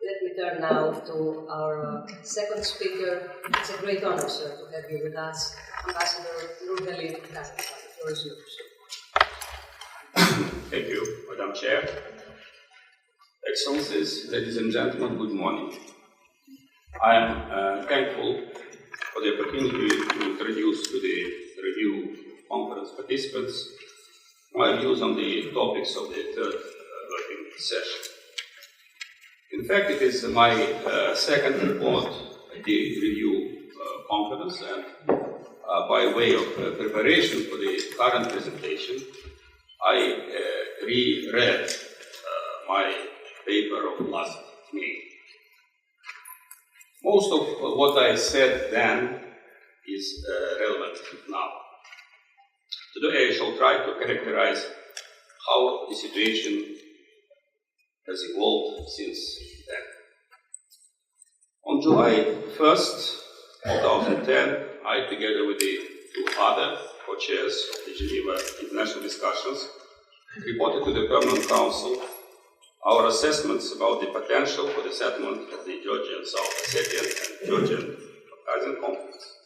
let me turn now to our second speaker. It's a great honor, sir, to have you with us, Ambassador Nurgaliyev of Kazakhstan. The floor is yours. Thank you, Madam Chair. Excellencies, ladies and gentlemen, good morning. I am thankful for the opportunity to introduce to the review conference participants my views on the topics of the third working session. In fact, it is my second report at the review conference, and by way of preparation for the current presentation, I reread my paper of last May. Most of what I said then is relevant now. Today I shall try to characterize how the situation has evolved since then. On July 1st, 2010, I, together with the two other co-chairs of the Geneva International Discussions, reported to the Permanent Council our assessments about the potential for the settlement of the Georgian South Ossetian and Georgian Caucasian conflicts.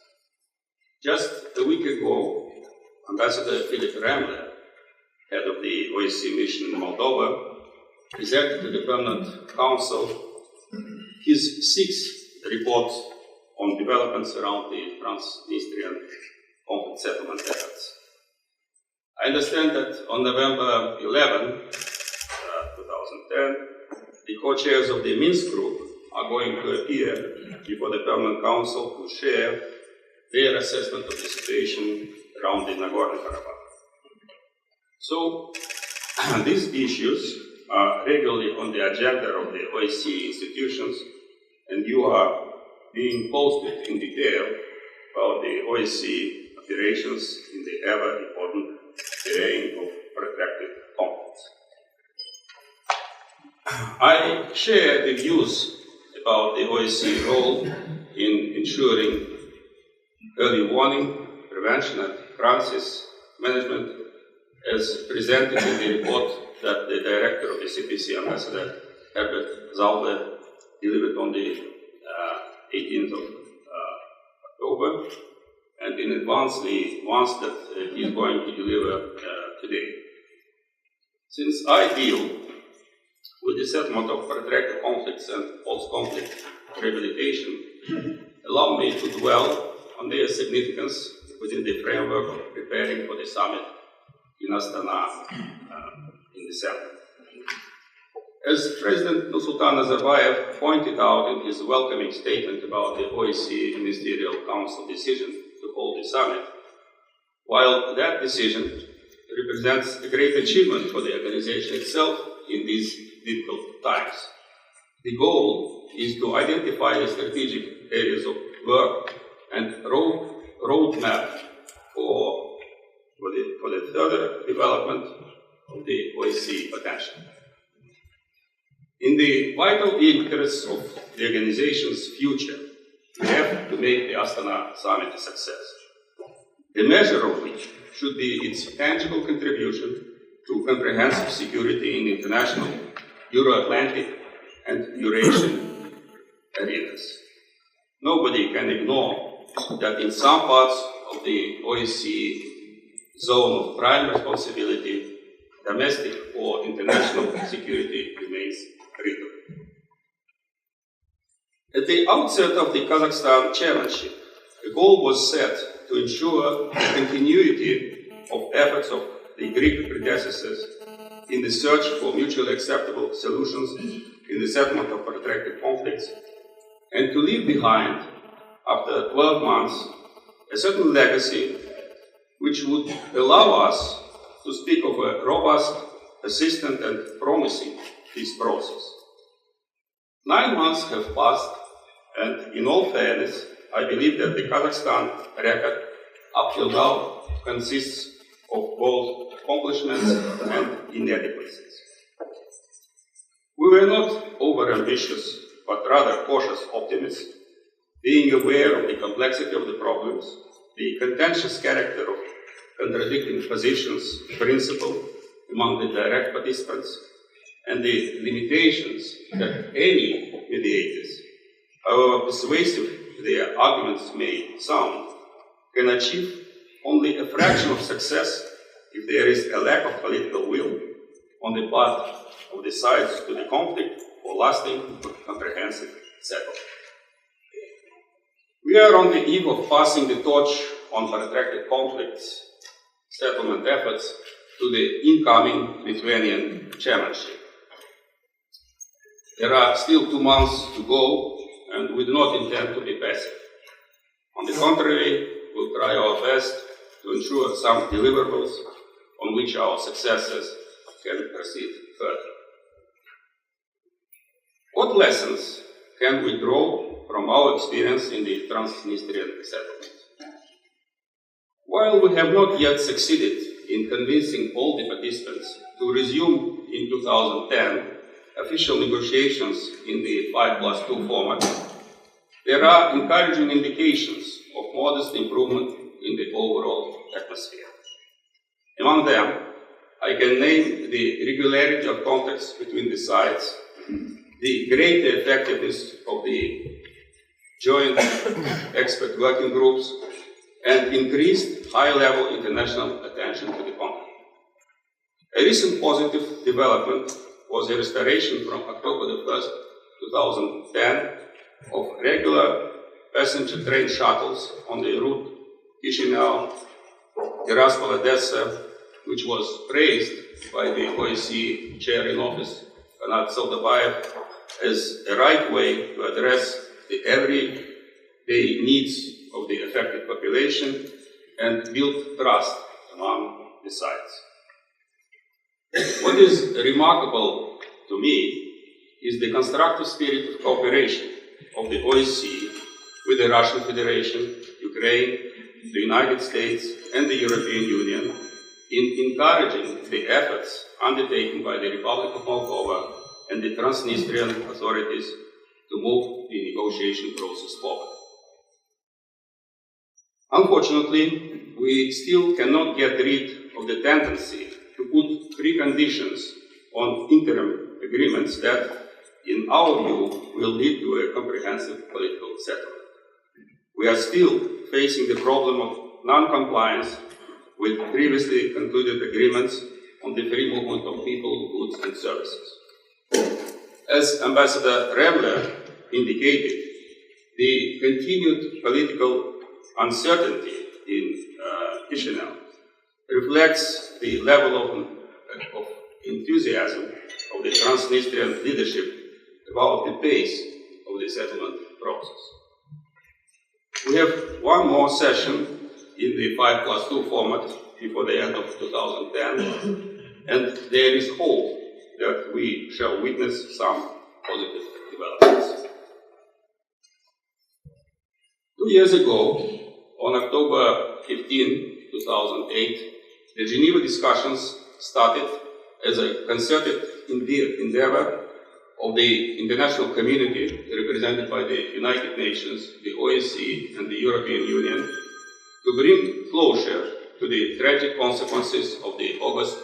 Just a week ago, Ambassador Philip Remler, head of the OSCE mission in Moldova, presented to the Permanent Council his sixth report on developments around the Transnistrian conflict settlement efforts. I understand that on November 11, 2010, the co-chairs of the Minsk group are going to appear before the Permanent Council to share their assessment of the situation around the Nagorno-Karabakh. So, these issues are regularly on the agenda of the OSCE institutions, and you are being posted in detail about the OSCE operations in the ever-important terrain of protracted conflicts. I share the views about the OSCE role in ensuring early warning, prevention, and crisis management as presented in the report that the director of the CPC, Ambassador Herbert Zalbe, delivered on the 18th of October, and in advance the ones that he is going to deliver today. Since I deal with the settlement of protracted conflicts and post-conflict rehabilitation, allow me to dwell on their significance within the framework of preparing for the summit in Astana in December. As President Nursultan Nazarbayev pointed out in his welcoming statement about the OSCE Ministerial Council decision to hold the summit, while that decision represents a great achievement for the organization itself in these difficult times, the goal is to identify the strategic areas of work and roadmap for the further development of the OSCE potential. In the vital interests of the organization's future, we have to make the Astana summit a success, the measure of which should be its tangible contribution to comprehensive security in international, Euro-Atlantic, and Eurasian arenas. Nobody can ignore that in some parts of the OSCE zone of prime responsibility, domestic or international security remains critical. At the outset of the Kazakhstan chairmanship, a goal was set to ensure the continuity of efforts of the Greek predecessors in the search for mutually acceptable solutions in the settlement of protracted conflicts, and to leave behind, after 12 months, a certain legacy which would allow us to speak of a robust, persistent, and promising peace process. 9 months have passed, and in all fairness, I believe that the Kazakhstan record up till now consists of both accomplishments and inadequacies. We were not over-ambitious, but rather cautious optimists, being aware of the complexity of the problems, the contentious character of contradicting positions, principles among the direct participants, and the limitations that any mediators, however persuasive their arguments may sound, can achieve only a fraction of success if there is a lack of political will on the part of the sides to the conflict for lasting, comprehensive settlement. We are on the eve of passing the torch on protracted conflicts settlement efforts to the incoming Lithuanian chairmanship. There are still 2 months to go, and we do not intend to be passive. On the contrary, we'll try our best to ensure some deliverables on which our successors can proceed further. What lessons can we draw from our experience in the Transnistrian settlement? While we have not yet succeeded in convincing all the participants to resume in 2010 official negotiations in the 5+2 format, there are encouraging indications of modest improvement in the overall atmosphere. Among them, I can name the regularity of contacts between the sides, the greater effectiveness of the joint expert working groups, and increased high-level international attention to the conflict. A recent positive development was the restoration from October 1st, 2010 of regular passenger train shuttles on the route Chisinau, Tiraspol, Odessa, which was praised by the OSCE Chair-in-Office, as a right way to address the everyday needs of the affected population and build trust among the sides. What is remarkable to me is the constructive spirit of cooperation of the OSCE with the Russian Federation, Ukraine, the United States, and the European Union in encouraging the efforts undertaken by the Republic of Moldova and the Transnistrian authorities to move the negotiation process forward. Unfortunately, we still cannot get rid of the tendency to put preconditions on interim agreements that, in our view, will lead to a comprehensive political settlement. We are still facing the problem of non-compliance with previously concluded agreements on the free movement of people, goods, and services. As Ambassador Rebler indicated, the continued political uncertainty in Chisinau reflects the level of enthusiasm of the Transnistrian leadership about the pace of the settlement process. We have one more session in the 5+2 format before the end of 2010, and there is hope that we shall witness some positive developments. 2 years ago, on October 15, 2008, the Geneva discussions started as a concerted endeavor of the international community represented by the United Nations, the OSCE, and the European Union to bring closure to the tragic consequences of the August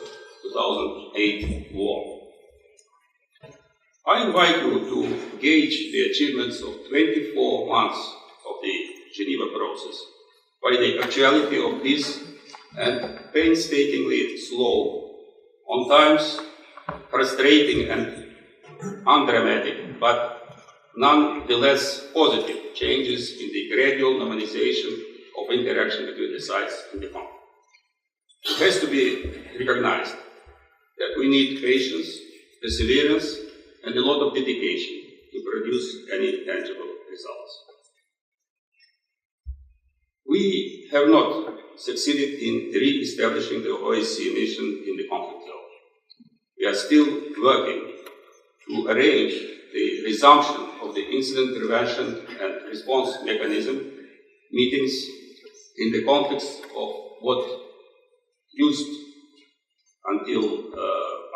2008 war. I invite you to gauge the achievements of 24 months of the Geneva process by the actuality of this and painstakingly slow, on times frustrating and undramatic, but nonetheless positive changes in the gradual normalization of interaction between the sides in the conflict. It has to be recognized that we need patience, perseverance, and a lot of dedication to produce any tangible results. We have not succeeded in re-establishing the OSCE mission in the conflict zone. We are still working to arrange the resumption of the incident prevention and response mechanism meetings in the context of what used until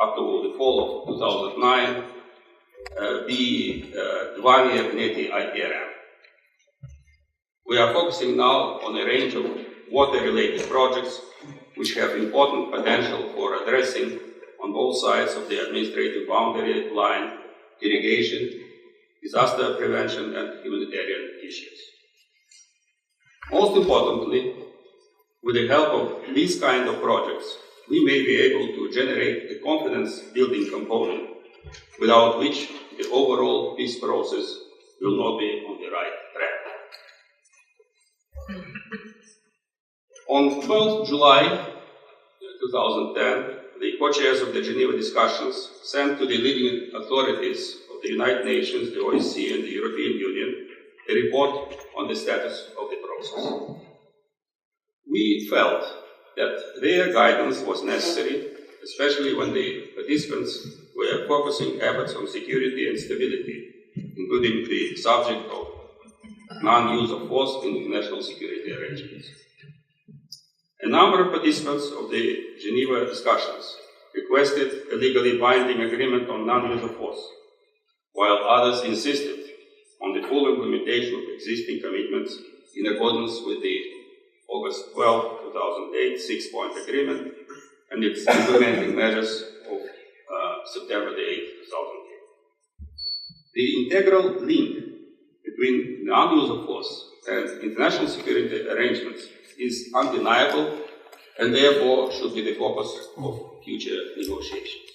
up to the fall of 2009 be Vienna IPRM. We are focusing now on a range of water-related projects which have important potential for addressing on both sides of the administrative boundary line irrigation, disaster prevention, and humanitarian issues. Most importantly, with the help of these kind of projects, we may be able to generate a confidence-building component without which the overall peace process will not be on the right track. On 12 July 2010, the co-chairs of the Geneva discussions sent to the leading authorities of the United Nations, the OSCE, and the European Union a report on the status of the process. We felt that their guidance was necessary, especially when the participants were focusing efforts on security and stability, including the subject of non-use of force in international security arrangements. A number of participants of the Geneva discussions requested a legally binding agreement on non-use of force, while others insisted on the full implementation of existing commitments in accordance with the August 12, 2008 six-point agreement and its implementing measures of September 8, 2008. The integral link between non-use of force and international security arrangements is undeniable and therefore should be the focus of future negotiations.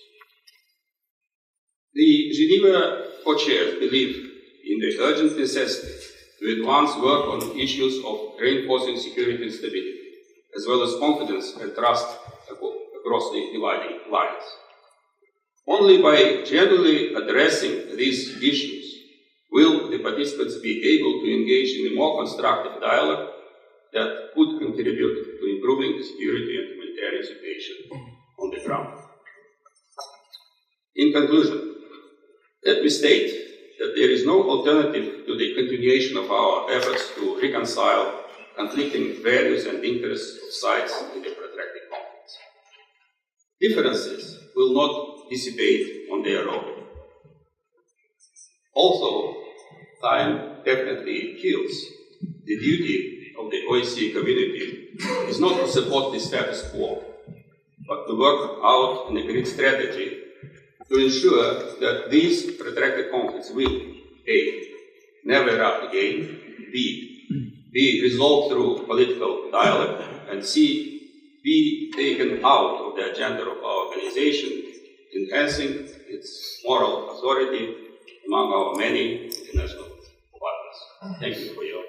The Geneva co-chairs believe in the urgent necessity to advance work on issues of reinforcing security and stability, as well as confidence and trust across the dividing lines. Only by genuinely addressing these issues will the participants be able to engage in a more constructive dialogue that could contribute to improving the security and humanitarian situation on the ground. In conclusion, let me state that there is no alternative to the continuation of our efforts to reconcile conflicting values and interests of sides in the protracted conflicts. Differences will not dissipate on their own. Although time definitely heals, the duty of the OSCE community is not to support the status quo, but to work out an agreed strategy to ensure that these protracted conflicts will A. never erupt again, B. be resolved through political dialogue, and C. be taken out of the agenda of our organization, enhancing its moral authority among our many international partners. Thank you for your